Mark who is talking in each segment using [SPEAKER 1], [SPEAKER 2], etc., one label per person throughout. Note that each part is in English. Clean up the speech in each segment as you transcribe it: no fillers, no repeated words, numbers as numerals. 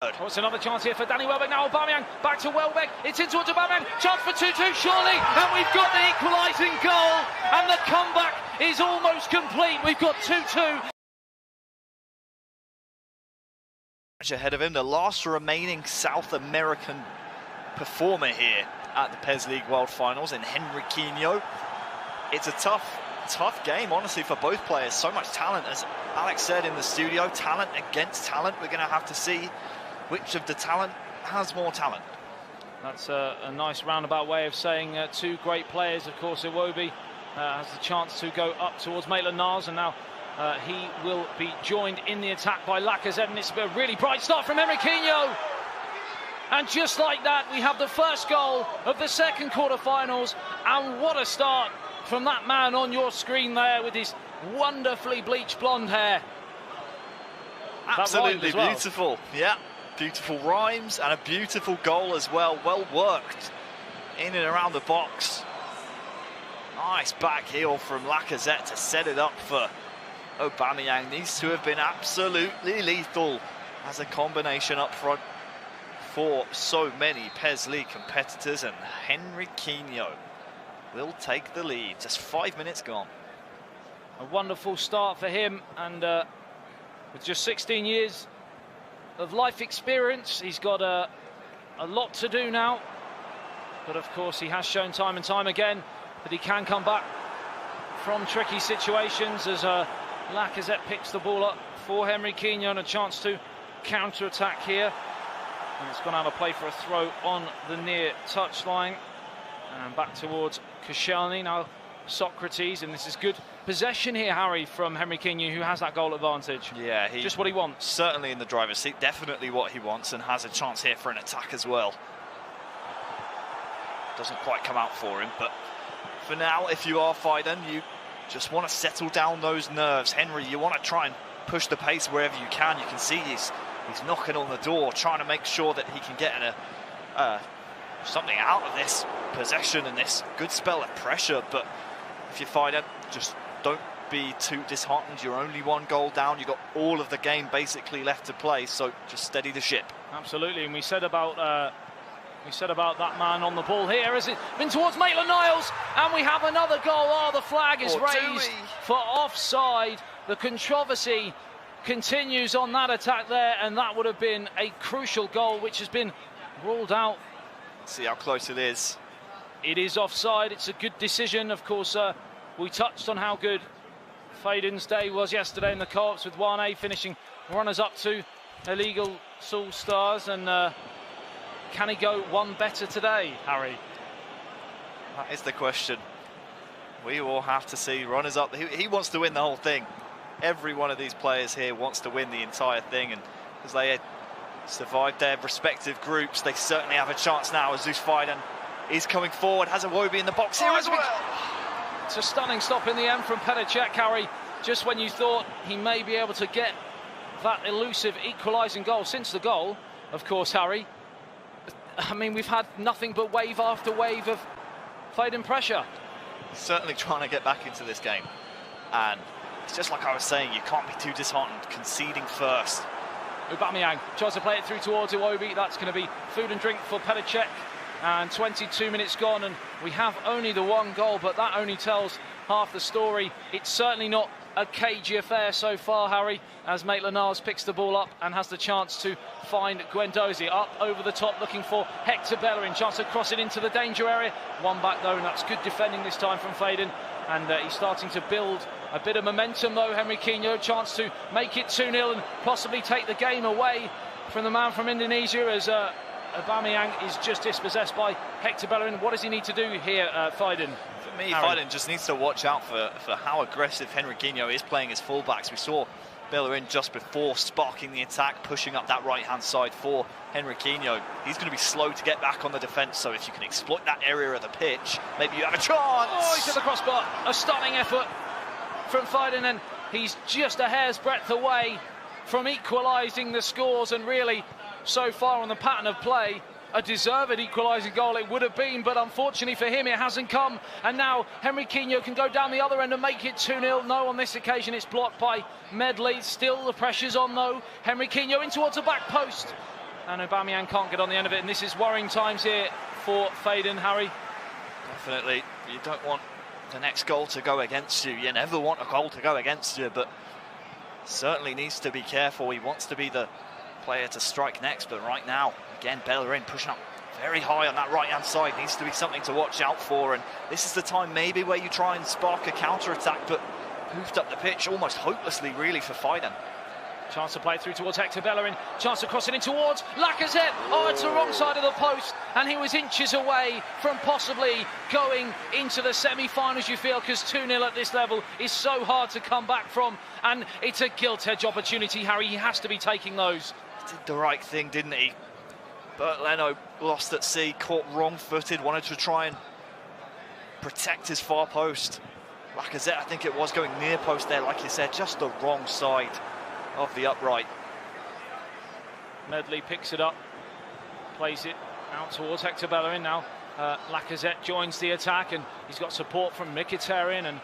[SPEAKER 1] Oh, it's another chance here for Danny Welbeck. Now Aubameyang back to Welbeck. It's in towards Aubameyang. Chance for 2-2 surely. And we've got the equalising goal. And the comeback is almost complete. We've got 2-2.
[SPEAKER 2] Ahead of him, the last remaining South American performer here at the PES League World Finals in Henrykinho. It's a tough game, honestly, for both players. So much talent, as Alex said in the studio, talent against talent. We're going to have to see which of the talent has more talent.
[SPEAKER 1] That's a nice roundabout way of saying two great players. Of course, Iwobi has the chance to go up towards Maitland-Niles, and now he will be joined in the attack by Lacazette, and it's a really bright start from Henrykinho. And just like that, we have the first goal of the second quarter-finals, and what a start from that man on your screen there with his wonderfully bleached blonde hair.
[SPEAKER 2] Absolutely beautiful, yeah. Beautiful rhymes and a beautiful goal as well. Well worked in and around the box. Nice back heel from Lacazette to set it up for Aubameyang. These two have been absolutely lethal as a combination up front for so many PES League competitors, and Henrykinho will take the lead. Just 5 minutes gone.
[SPEAKER 1] A wonderful start for him, and with just 16 years of life experience, he's got a lot to do now. But of course, he has shown time and time again that he can come back from tricky situations, as Lacazette picks the ball up for Henrykinho, and a chance to counter-attack here. And it's gone out of play for a throw on the near touchline. And back towards Koscielny, now Socrates, and this is good possession here, Harry, from Henrykinho, who has that goal advantage.
[SPEAKER 2] Yeah,
[SPEAKER 1] just what he wants.
[SPEAKER 2] Certainly in the driver's seat, definitely what he wants, and has a chance here for an attack as well. Doesn't quite come out for him, but for now, if you are Faidan, you just want to settle down those nerves. Henry, you want to try and push the pace wherever you can. You can see he's knocking on the door, trying to make sure that he can get something out of this possession and this good spell of pressure. But if you find it, just don't be too disheartened. You're only one goal down. You've got all of the game basically left to play, so just steady the ship.
[SPEAKER 1] Absolutely, and we said about that man on the ball here. Has it been towards Maitland-Niles? And we have another goal. Oh, the flag is raised for offside. The controversy continues on that attack there, and that would have been a crucial goal, which has been ruled out.
[SPEAKER 2] See how close it is.
[SPEAKER 1] It is offside. It's a good decision. Of course, we touched on how good Faidan's day was yesterday in the co-ops, with 1A finishing runners-up to illegal Soul Stars, and can he go one better today, Harry?
[SPEAKER 2] That is the question. We will have to see. Runners-up. He wants to win the whole thing. Every one of these players here wants to win the entire thing, and as they survived their respective groups, they certainly have a chance now, as Zeus Faidan is coming forward, has Iwobi in the box here as well.
[SPEAKER 1] It's a stunning stop in the end from Petacek, Harry, just when you thought he may be able to get that elusive equalising goal. Since the goal, of course, Harry, I mean, we've had nothing but wave after wave of Faidan pressure.
[SPEAKER 2] Certainly trying to get back into this game, and it's just like I was saying, you can't be too disheartened, conceding first.
[SPEAKER 1] Aubameyang tries to play it through towards Iwobi. That's going to be food and drink for Petacek. And 22 minutes gone, and we have only the one goal, but that only tells half the story. It's certainly not a cagey affair so far, Harry, as Maitland-Niles picks the ball up and has the chance to find Guendouzi up over the top, looking for Hector Bellerin. Chance to cross it into the danger area. One back though, and that's good defending this time from Faidan. And he's starting to build a bit of momentum though, Henrykinho. Chance to make it 2-0 and possibly take the game away from the man from Indonesia, as Aubameyang is just dispossessed by Hector Bellerin. What does he need to do here, Faidan?
[SPEAKER 2] For me, Faidan just needs to watch out for how aggressive Henrykinho is playing his fullbacks. We saw Bellerin just before sparking the attack, pushing up that right-hand side for Henrykinho. He's going to be slow to get back on the defence, so if you can exploit that area of the pitch, maybe you have a chance.
[SPEAKER 1] Oh, he's at the crossbar. A stunning effort from Faidan, and he's just a hair's breadth away from equalising the scores, and really, so far on the pattern of play, a deserved equalising goal it would have been, but unfortunately for him it hasn't come. And now Henrykinho can go down the other end and make it 2-0. No, on this occasion it's blocked by Medley. Still the pressure's on though. Henrykinho in towards the back post. and Aubameyang can't get on the end of it, and this is worrying times here for Faidan, Harry.
[SPEAKER 2] Definitely, you don't want the next goal to go against you. You never want a goal to go against you, but certainly needs to be careful. He wants to be the player to strike next, but right now, again, Bellerin pushing up very high on that right-hand side. Needs to be something to watch out for, and this is the time maybe where you try and spark a counter-attack, but hoofed up the pitch almost hopelessly, really, for Faidan.
[SPEAKER 1] Chance to play through towards Hector Bellerin. Chance to cross it in towards Lacazette. Oh, it's the wrong side of the post, and he was inches away from possibly going into the semi-finals, you feel, because 2-0 at this level is so hard to come back from, and it's a gilt-edge opportunity, Harry. He has to be taking those.
[SPEAKER 2] Did the right thing, didn't he? But Leno lost at sea, caught wrong-footed, wanted to try and protect his far post. Lacazette, I think it was, going near post there, like you said, just the wrong side of the upright.
[SPEAKER 1] Medley picks it up, plays it out towards Hector Bellerin now. Lacazette joins the attack, and he's got support from Mkhitaryan and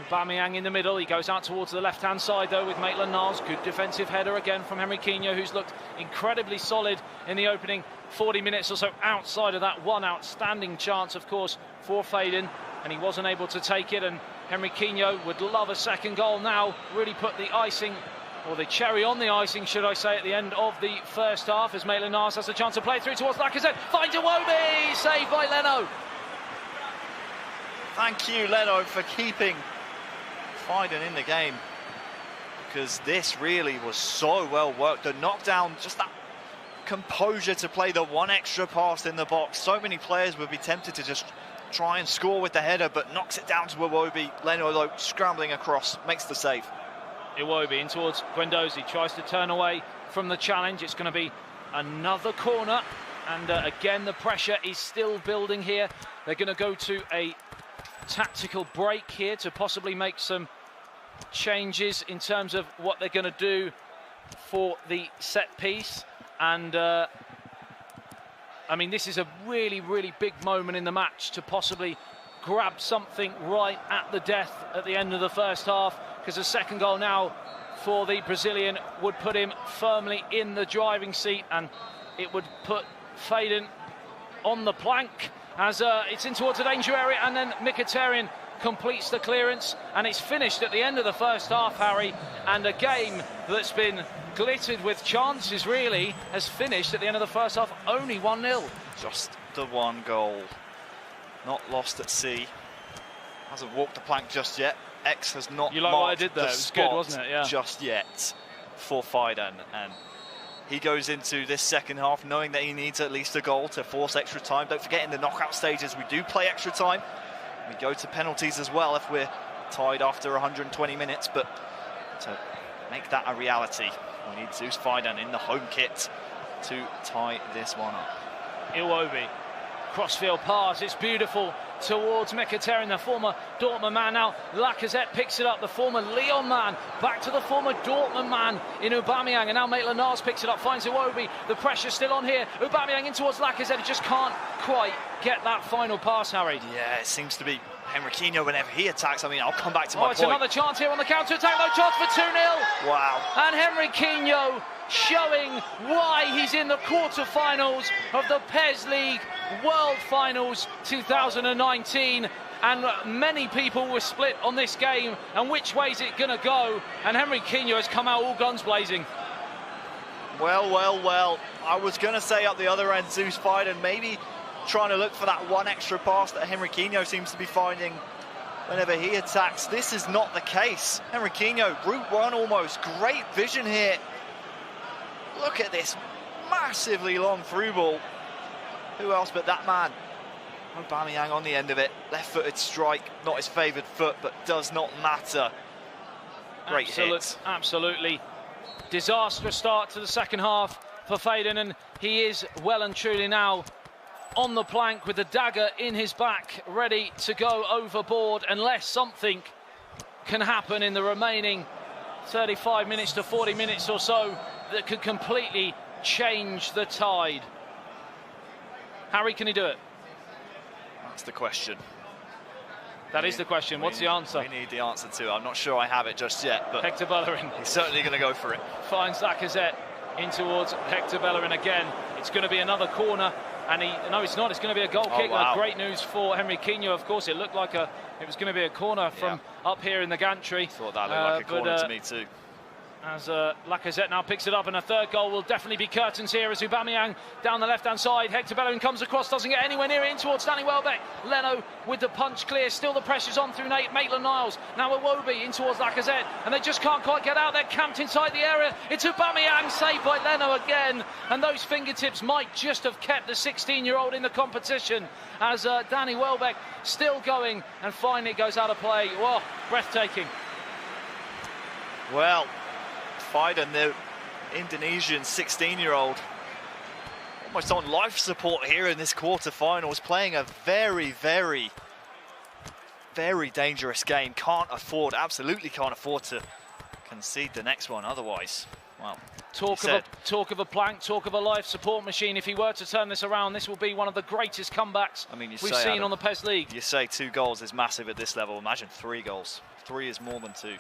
[SPEAKER 1] Aubameyang in the middle. He goes out towards the left-hand side, though, with Maitland-Niles. Good defensive header again from Henrykinho, who's looked incredibly solid in the opening 40 minutes or so, outside of that one outstanding chance, of course, for Faidan, and he wasn't able to take it, and Henrykinho would love a second goal now, really put the icing, or the cherry on the icing, should I say, at the end of the first half, as Maitland-Niles has a chance to play through towards Lacazette. Finds Iwobi, saved by Leno.
[SPEAKER 2] Thank you, Leno, for keeping Faidan in the game, because this really was so well worked. The knockdown, just that composure to play the one extra pass in the box. So many players would be tempted to just try and score with the header, but knocks it down to Iwobi. Leno, though, scrambling across, makes the save.
[SPEAKER 1] Iwobi in towards Guendouzi, tries to turn away from the challenge. It's going to be another corner, and again the pressure is still building here. They're going to go to a tactical break here to possibly make some changes in terms of what they're going to do for the set piece, and I mean, this is a really, really big moment in the match to possibly grab something right at the death at the end of the first half, because a second goal now for the Brazilian would put him firmly in the driving seat, and it would put Faidan on the plank as it's in towards the danger area, and then Mkhitaryan completes the clearance, and it's finished at the end of the first half, Harry, and a game that's been glittered with chances really has finished at the end of the first half only 1-0.
[SPEAKER 2] Just the one goal, not lost at sea, hasn't walked the plank just yet. X has not
[SPEAKER 1] you like
[SPEAKER 2] marked
[SPEAKER 1] what I did there?
[SPEAKER 2] the
[SPEAKER 1] it was
[SPEAKER 2] spot
[SPEAKER 1] good, wasn't it? Yeah.
[SPEAKER 2] just yet for Faidan, and he goes into this second half knowing that he needs at least a goal to force extra time. Don't forget, in the knockout stages we do play extra time. We go to penalties as well if we're tied after 120 minutes, but to make that a reality, we need Zeus Faidan in the home kit to tie this one up.
[SPEAKER 1] Iwobi, crossfield pass, it's beautiful towards Mkhitaryan, the former Dortmund man. Now Lacazette picks it up, the former Lyon man, back to the former Dortmund man in Aubameyang, and now Maitland-Niles picks it up, finds Iwobi, the pressure's still on here, Aubameyang in towards Lacazette, he just can't quite get that final pass, Harry.
[SPEAKER 2] Yeah, it seems to be Henrykinho whenever he attacks. I mean, I'll come back to my point.
[SPEAKER 1] It's another chance here on the counter-attack, no chance for 2-0.
[SPEAKER 2] Wow.
[SPEAKER 1] And Henrykinho showing why he's in the quarter-finals of the PES League World Finals 2019, and many people were split on this game and which way is it going to go, and Henrykinho has come out all guns blazing.
[SPEAKER 2] Well, well, well, I was going to say up the other end, Zeus Faidan maybe trying to look for that one extra pass that Henrykinho seems to be finding whenever he attacks. This is not the case. Henrykinho, route one almost, great vision here. Look at this massively long through ball. Who else but that man? Aubameyang on the end of it. Left-footed strike, not his favoured foot, but does not matter. Great hit.
[SPEAKER 1] Absolutely disastrous start to the second half for Faidan, and he is well and truly now on the plank with the dagger in his back, ready to go overboard unless something can happen in the remaining 35 minutes to 40 minutes or so that could completely change the tide. Harry, can he do it?
[SPEAKER 2] That's the question.
[SPEAKER 1] That is the question. What's the answer?
[SPEAKER 2] We need the answer to. I'm not sure I have it just yet, but
[SPEAKER 1] Hector Bellerin
[SPEAKER 2] he's certainly going to go for it.
[SPEAKER 1] finds Lacazette. in towards Hector Bellerin again. It's going to be another corner, and no, it's not. It's going to be a goal kick.
[SPEAKER 2] Wow.
[SPEAKER 1] Great news for Henrykinho. Of course, it looked like it was going to be a corner from up here in the gantry.
[SPEAKER 2] Thought that looked like a corner to me too.
[SPEAKER 1] As Lacazette now picks it up, and a third goal will definitely be curtains here as Aubameyang down the left-hand side. Hector Bellerin comes across, doesn't get anywhere near it, in towards Danny Welbeck. Leno with the punch clear, still the pressure's on through Maitland-Niles. Now Iwobi in towards Lacazette, and they just can't quite get out. They're camped inside the area. It's Aubameyang, saved by Leno again, and those fingertips might just have kept the 16-year-old in the competition as Danny Welbeck still going, and finally it goes out of play. Whoa, breathtaking.
[SPEAKER 2] Well, Faidan, the Indonesian 16-year-old, almost on life support here in this quarter-finals, playing a very, very, very dangerous game. Absolutely can't afford to concede the next one otherwise. Well,
[SPEAKER 1] talk of a plank, talk of a life support machine. If he were to turn this around, this will be one of the greatest comebacks we've seen on the PES League.
[SPEAKER 2] You say 2 goals is massive at this level. Imagine 3 goals. 3 is more than 2.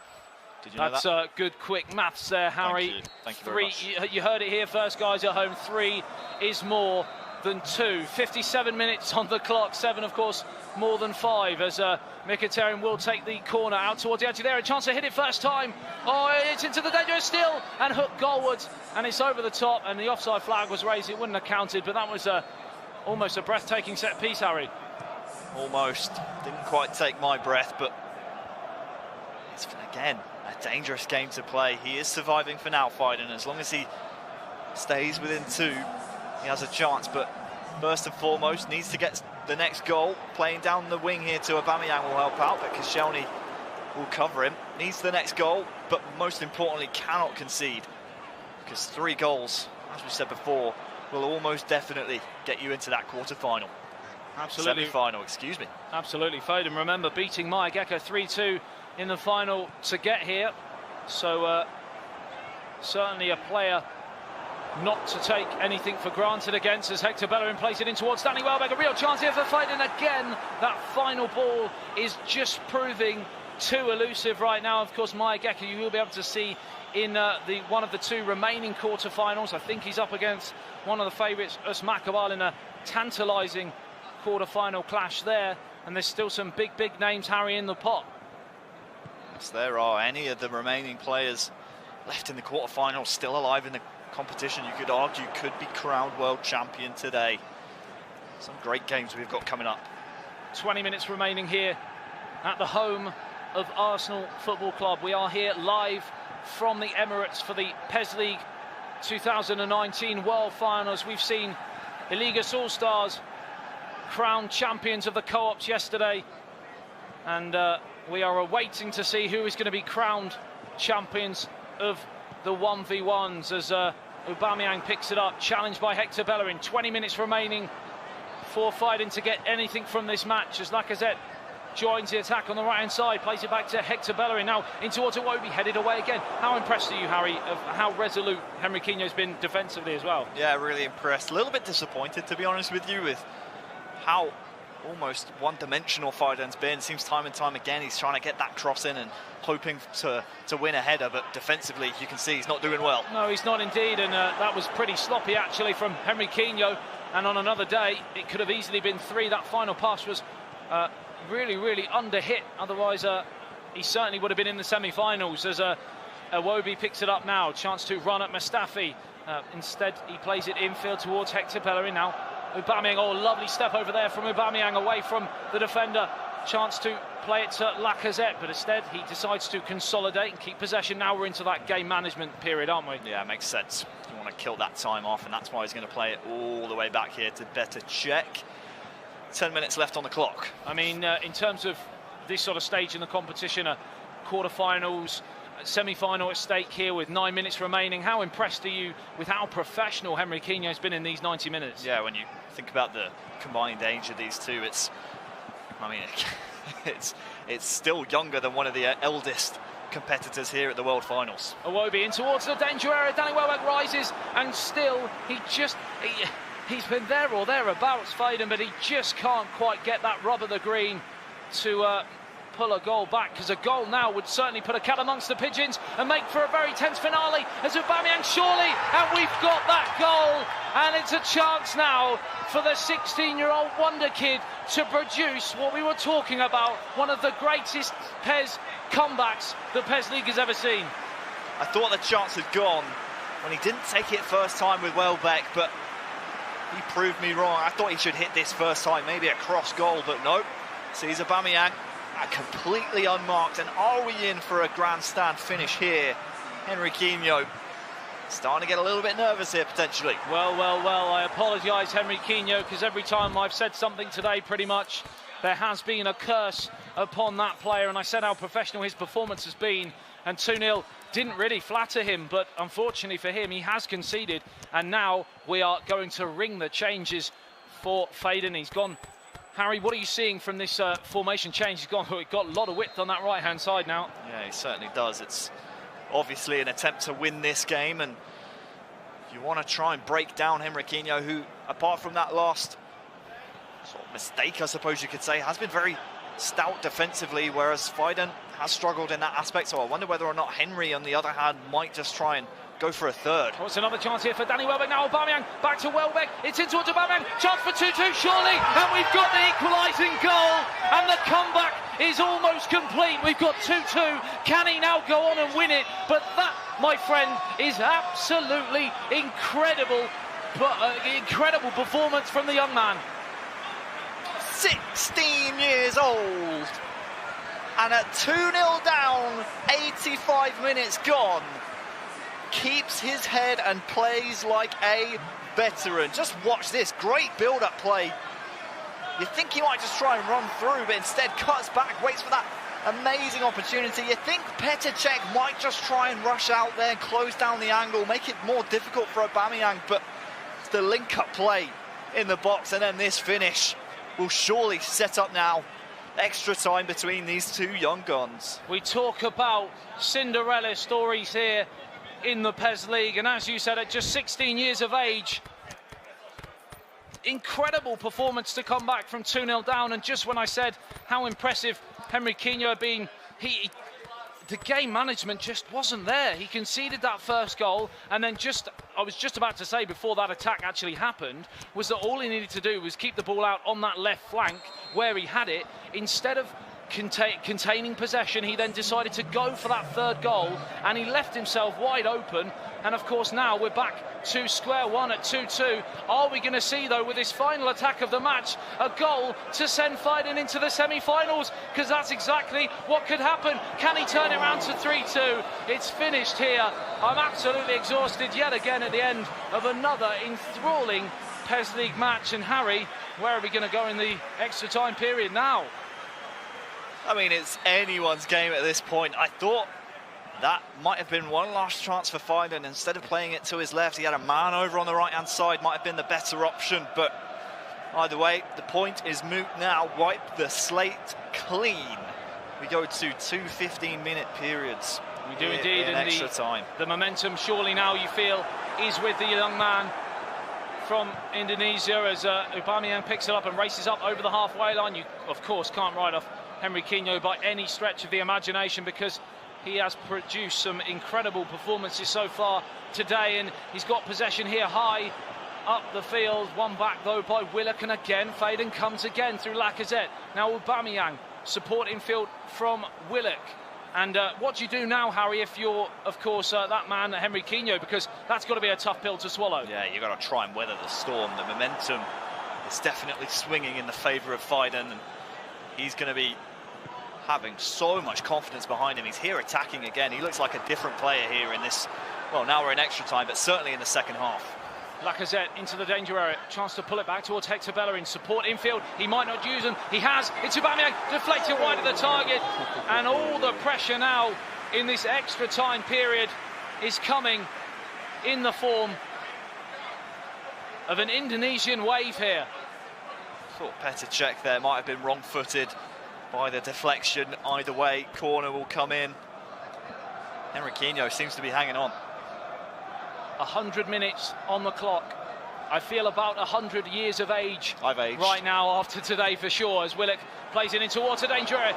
[SPEAKER 2] Did you know that?
[SPEAKER 1] That's good, quick maths there, Harry.
[SPEAKER 2] Thank you very much.
[SPEAKER 1] You heard it here first, guys at home. 3 is more than 2. 57 minutes on the clock. 7, of course, more than 5. As Mkhitaryan will take the corner out towards the edge there. A chance to hit it first time. Oh, it's into the danger still, and hooked goalwards, and it's over the top. And the offside flag was raised. It wouldn't have counted, but that was almost a breathtaking set piece, Harry.
[SPEAKER 2] Almost. Didn't quite take my breath, but it's again a dangerous game to play. He is surviving for now, Faidan. As long as he stays within 2, he has a chance. But first and foremost, needs to get the next goal. Playing down the wing here to Aubameyang will help out, but Koscielny will cover him. Needs the next goal, but most importantly, cannot concede, because 3 goals, as we said before, will almost definitely get you into that quarter-final.
[SPEAKER 1] Absolutely.
[SPEAKER 2] Semi-final, excuse me.
[SPEAKER 1] Absolutely. Faidan, remember, beating Maya Gecko 3-2 in the final to get here, so certainly a player not to take anything for granted against, as Hector Bellerin plays it in towards Danny Welbeck. A real chance here for Faidan again. That final ball is just proving too elusive right now. Of course, Maya Gecko you will be able to see in one of the 2 remaining quarter-finals. I think he's up against one of the favourites, Usman Kabal, in a tantalising quarter-final clash there, and there's still some big names, Harry, in the pot.
[SPEAKER 2] Yes, there are. Any of the remaining players left in the quarterfinals still alive in the competition, you could argue, could be crowned world champion today. Some great games we've got coming up.
[SPEAKER 1] 20 minutes remaining here at the home of Arsenal Football Club. We are here live from the Emirates for the PES League 2019 World Finals. We've seen Iligas All-Stars crowned champions of the co-ops yesterday, and we are awaiting to see who is going to be crowned champions of the 1v1s as Aubameyang picks it up, challenged by Hector Bellerin. 20 minutes remaining for Faidan to get anything from this match as Lacazette joins the attack on the right-hand side, plays it back to Hector Bellerin, now in towards Iwobi, headed away again. How impressed are you, Harry, of how resolute Henrykinho's been defensively as well?
[SPEAKER 2] Yeah, really impressed. A little bit disappointed, to be honest with you, with how almost one-dimensional Faidan's been. Seems time and time again he's trying to get that cross in and hoping to win a header, but defensively you can see he's not doing well. No,
[SPEAKER 1] he's not indeed, and that was pretty sloppy actually from Henrykinho, and on another day it could have easily been 3. That final pass was really under hit, otherwise he certainly would have been in the semi-finals. As Iwobi picks it up now, chance to run at Mustafi. Instead he plays it infield towards Hector Bellerin. Now Aubameyang, oh, lovely step over there from Aubameyang away from the defender. Chance to play it to Lacazette, but instead he decides to consolidate and keep possession. Now we're into that game management period, aren't we? Yeah,
[SPEAKER 2] makes sense. You want to kill that time off, and that's why he's going to play it all the way back here to better check. 10 minutes left on the clock.
[SPEAKER 1] I mean, in terms of this sort of stage in the competition, quarterfinals, semi-final at stake here with 9 minutes remaining. How impressed are you with how professional Henrykinho has been in these 90 minutes?
[SPEAKER 2] Yeah, when you think about the combined age of these two, I mean, it's still younger than one of the eldest competitors here at the World Finals.
[SPEAKER 1] Iwobi in towards the danger area. Danny Welbeck rises, and still he's been there or thereabouts, Faidan, but he just can't quite get that rub of the green to pull a goal back, because a goal now would certainly put a cat amongst the pigeons and make for a very tense finale as Aubameyang surely, and we've got that goal, and it's a chance now for the 16-year-old wonder kid to produce what we were talking about, one of the greatest PES comebacks the PES League has ever seen.
[SPEAKER 2] I thought the chance had gone when he didn't take it first time with Welbeck, but he proved me wrong. I thought he should hit this first time, maybe a cross goal, but no. Sees Aubameyang completely unmarked, and are we in for a grandstand finish here? Henrykinho starting to get a little bit nervous here, potentially.
[SPEAKER 1] Well, I apologise, Henrykinho, because every time I've said something today, pretty much, there has been a curse upon that player, and I said how professional his performance has been, and 2-0 didn't really flatter him, but unfortunately for him, he has conceded, and now we are going to ring the changes for Faidan. He's gone. Harry, what are you seeing from this formation change? He's got a lot of width on that right-hand side now.
[SPEAKER 2] Yeah, he certainly does. It's obviously an attempt to win this game, and you want to try and break down Henrykinho, who, apart from that last sort of mistake, I suppose you could say, has been very stout defensively, whereas Faidan has struggled in that aspect. So I wonder whether or not Henry, on the other hand, might just try and go for a third.
[SPEAKER 1] Oh, it's another chance here for Danny Welbeck. Now Aubameyang back to Welbeck. It's in towards Aubameyang. Chance for 2-2, surely. And we've got the equalising goal. And the comeback is almost complete. We've got 2-2. Can he now go on and win it? But that, my friend, is absolutely incredible. Incredible performance from the young man.
[SPEAKER 2] 16 years old. And at 2-0 down, 85 minutes gone, keeps his head and plays like a veteran. Just watch this great build-up play. You think he might just try and run through, but instead cuts back, waits for that amazing opportunity. You think Petr Cech might just try and rush out there and close down the angle, make it more difficult for Aubameyang, but it's the link-up play in the box, and then this finish will surely set up now extra time between these two young guns.
[SPEAKER 1] We talk about Cinderella stories here in the PES League, and as you said, at just 16 years of age, incredible performance to come back from 2-0 down. And just when I said how impressive Henrykinho had been, the game management just wasn't there. He conceded that first goal, and then I was just about to say, before that attack actually happened, was that all he needed to do was keep the ball out on that left flank where he had it. Instead of containing possession, he then decided to go for that third goal, and he left himself wide open. And of course now we're back to square one at 2-2. Are we going to see, though, with this final attack of the match, a goal to send Faidan into the semi-finals? Because that's exactly what could happen. Can he turn it around to 3-2? It's finished here. I'm absolutely exhausted yet again at the end of another enthralling PES League match. And Harry, where are we going to go in the extra time period now?
[SPEAKER 2] I mean, it's anyone's game at this point. I thought that might have been one last chance for Faidan. Instead of playing it to his left, he had a man over on the right-hand side. Might have been the better option, but either way, the point is moot now. Wipe the slate clean. We go to two 15-minute periods.
[SPEAKER 1] We do indeed,
[SPEAKER 2] in extra time. The
[SPEAKER 1] momentum surely now, you feel, is with the young man from Indonesia as Aubameyang picks it up and races up over the halfway line. You, of course, can't write off Henrykinho by any stretch of the imagination, because he has produced some incredible performances so far today, and he's got possession here high up the field. One back though by Willock, and again Faidan comes again through Lacazette. Now Aubameyang, support infield from Willock. And what do you do now, Harry, if you're, of course, that man, Henrykinho, because that's got to be a tough pill to swallow.
[SPEAKER 2] Yeah, you've got to try and weather the storm. The momentum is definitely swinging in the favour of Faidan, and he's going to be having so much confidence behind him. He's here attacking again. He looks like a different player here in this, well, now we're in extra time, but certainly in the second half.
[SPEAKER 1] Lacazette into the danger area, chance to pull it back towards Hector Bellerin, support infield, he might not use them, he has, it's Aubameyang, deflected wide of the target, and all the pressure now in this extra time period is coming in the form of an Indonesian wave here.
[SPEAKER 2] Thought Petr Cech there might have been wrong-footed by the deflection. Either way, corner will come in. Henrykinho seems to be hanging on.
[SPEAKER 1] 100 minutes on the clock. I feel about 100 years of age
[SPEAKER 2] I've aged
[SPEAKER 1] right now after today for sure, as Willock plays it into water danger area.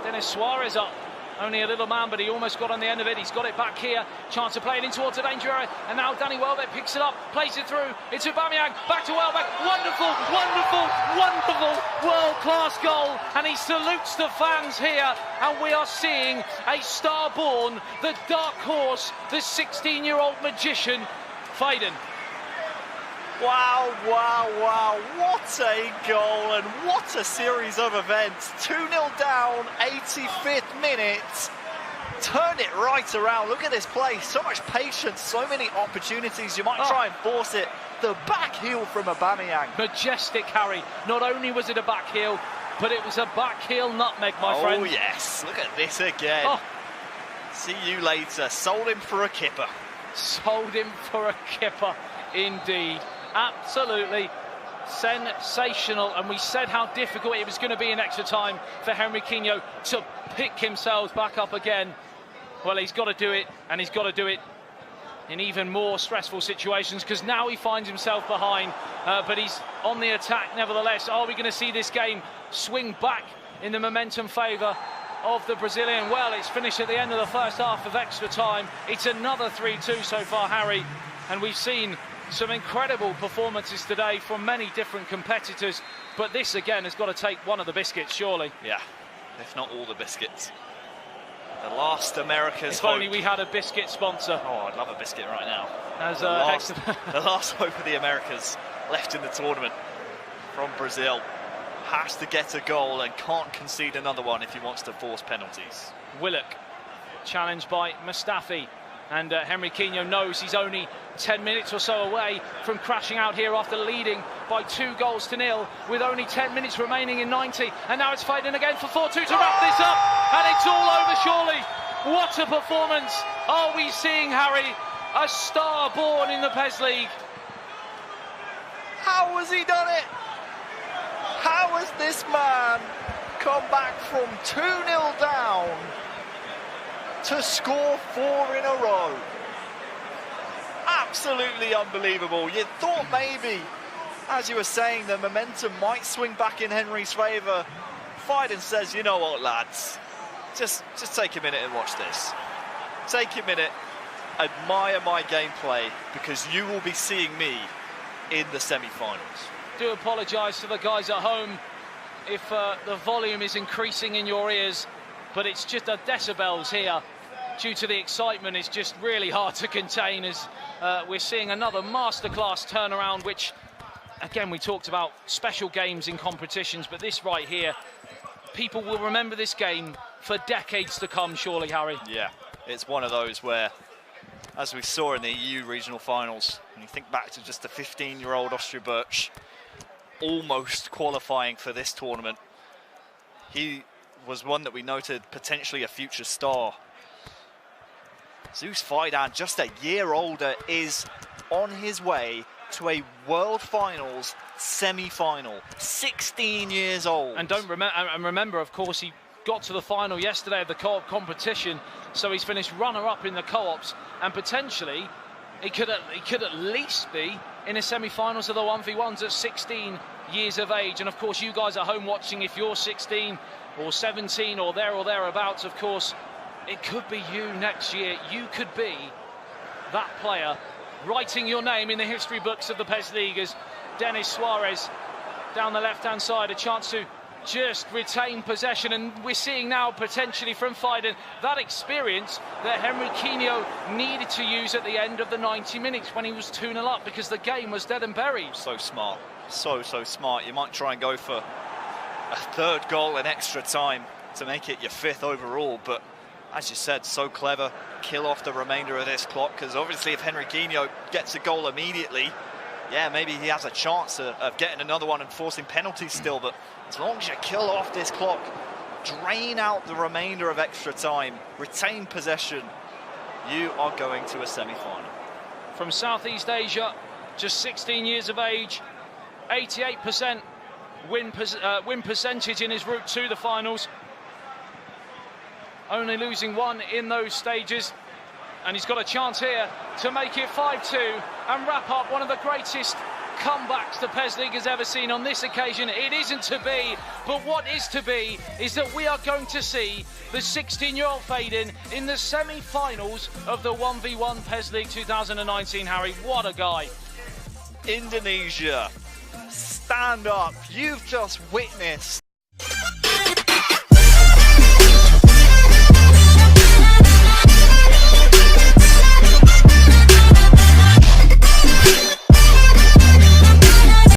[SPEAKER 1] Denis Suarez up. Only a little man, but he almost got on the end of it. He's got it back here. Chance to play it in towards the danger area. And now Danny Welbeck picks it up, plays it through. It's Aubameyang, back to Welbeck. Wonderful, wonderful, wonderful, world-class goal. And he salutes the fans here. And we are seeing a star born, the dark horse, the 16-year-old magician, Faidan.
[SPEAKER 2] Wow, wow, wow, what a goal and what a series of events. 2-0 down, 85th minute. Turn it right around. Look at this play, so much patience, so many opportunities. You might try and force it. The back heel from Aubameyang.
[SPEAKER 1] Majestic, Harry. Not only was it a back heel, but it was a back heel nutmeg, my friend.
[SPEAKER 2] Oh yes, look at this again. See you later. Sold him for a kipper.
[SPEAKER 1] Sold him for a kipper, indeed. Absolutely sensational, and we said how difficult it was going to be in extra time for Henrykinho to pick himself back up again. Well, he's got to do it, and he's got to do it in even more stressful situations, because now he finds himself behind, but he's on the attack nevertheless. Are we going to see this game swing back in the momentum favour of the Brazilian? Well, it's finished at the end of the first half of extra time. It's another 3-2 so far, Harry, and we've seen some incredible performances today from many different competitors, but this again has got to take one of the biscuits, surely.
[SPEAKER 2] Yeah, if not all the biscuits. The last America's
[SPEAKER 1] If
[SPEAKER 2] hope.
[SPEAKER 1] only we had a biscuit sponsor.
[SPEAKER 2] Oh, I'd love a biscuit right now.
[SPEAKER 1] As
[SPEAKER 2] the last hope of the Americas left in the tournament from Brazil has to get a goal and can't concede another one if he wants to force penalties.
[SPEAKER 1] Willock challenged by Mustafi. And Henrykinho knows he's only 10 minutes or so away from crashing out here after leading by 2-0 with only 10 minutes remaining in 90. And now it's Faidan again for 4-2 to wrap this up. And it's all over, surely. What a performance are we seeing, Harry? A star born in the PES League.
[SPEAKER 2] How has he done it? How has this man come back from 2-0 down to score 4 in a row? Absolutely unbelievable. You thought maybe, as you were saying, the momentum might swing back in Henry's favour. Faidan says, you know what, lads, just take a minute and watch this. Take a minute, admire my gameplay, because you will be seeing me in the semi-finals.
[SPEAKER 1] Do apologise to the guys at home if the volume is increasing in your ears, but it's just the decibels here due to the excitement. It's just really hard to contain as we're seeing another masterclass turnaround, which again, we talked about special games in competitions, but this right here, people will remember this game for decades to come, surely, Harry.
[SPEAKER 2] Yeah, it's one of those where, as we saw in the EU regional finals, when you think back to just a 15-year-old Austria Birch almost qualifying for this tournament, he was one that we noted potentially a future star. Zeus Faidan, just a year older, is on his way to a World Finals semi-final. 16 years old.
[SPEAKER 1] And remember, of course, he got to the final yesterday of the co-op competition, so he's finished runner-up in the co-ops, and potentially he could at least be in the semi-finals of the 1v1s at 16 years of age. And of course, you guys at home watching, if you're 16 or 17 or thereabouts, of course, it could be you next year. You could be that player writing your name in the history books of the PES League as Denis Suarez down the left-hand side, a chance to just retain possession. And we're seeing now potentially from Faidan that experience that Henrykinho needed to use at the end of the 90 minutes when he was 2-0 up, because the game was dead and buried.
[SPEAKER 2] So smart, so smart. You might try and go for a third goal in extra time to make it your 5th overall, but as you said, so clever, kill off the remainder of this clock, because obviously if Henrykinho gets a goal immediately, yeah, maybe he has a chance of getting another one and forcing penalties still, but as long as you kill off this clock, drain out the remainder of extra time, retain possession, you are going to a semi-final.
[SPEAKER 1] From Southeast Asia, just 16 years of age, 88% win percentage in his route to the finals. Only losing one in those stages, and he's got a chance here to make it 5-2 and wrap up one of the greatest comebacks the PES League has ever seen. On this occasion, it isn't to be, but what is to be is that we are going to see the 16-year-old Faidan in the semi-finals of the 1v1 PES League 2019, Harry. What a guy.
[SPEAKER 2] Indonesia, stand up. You've just witnessed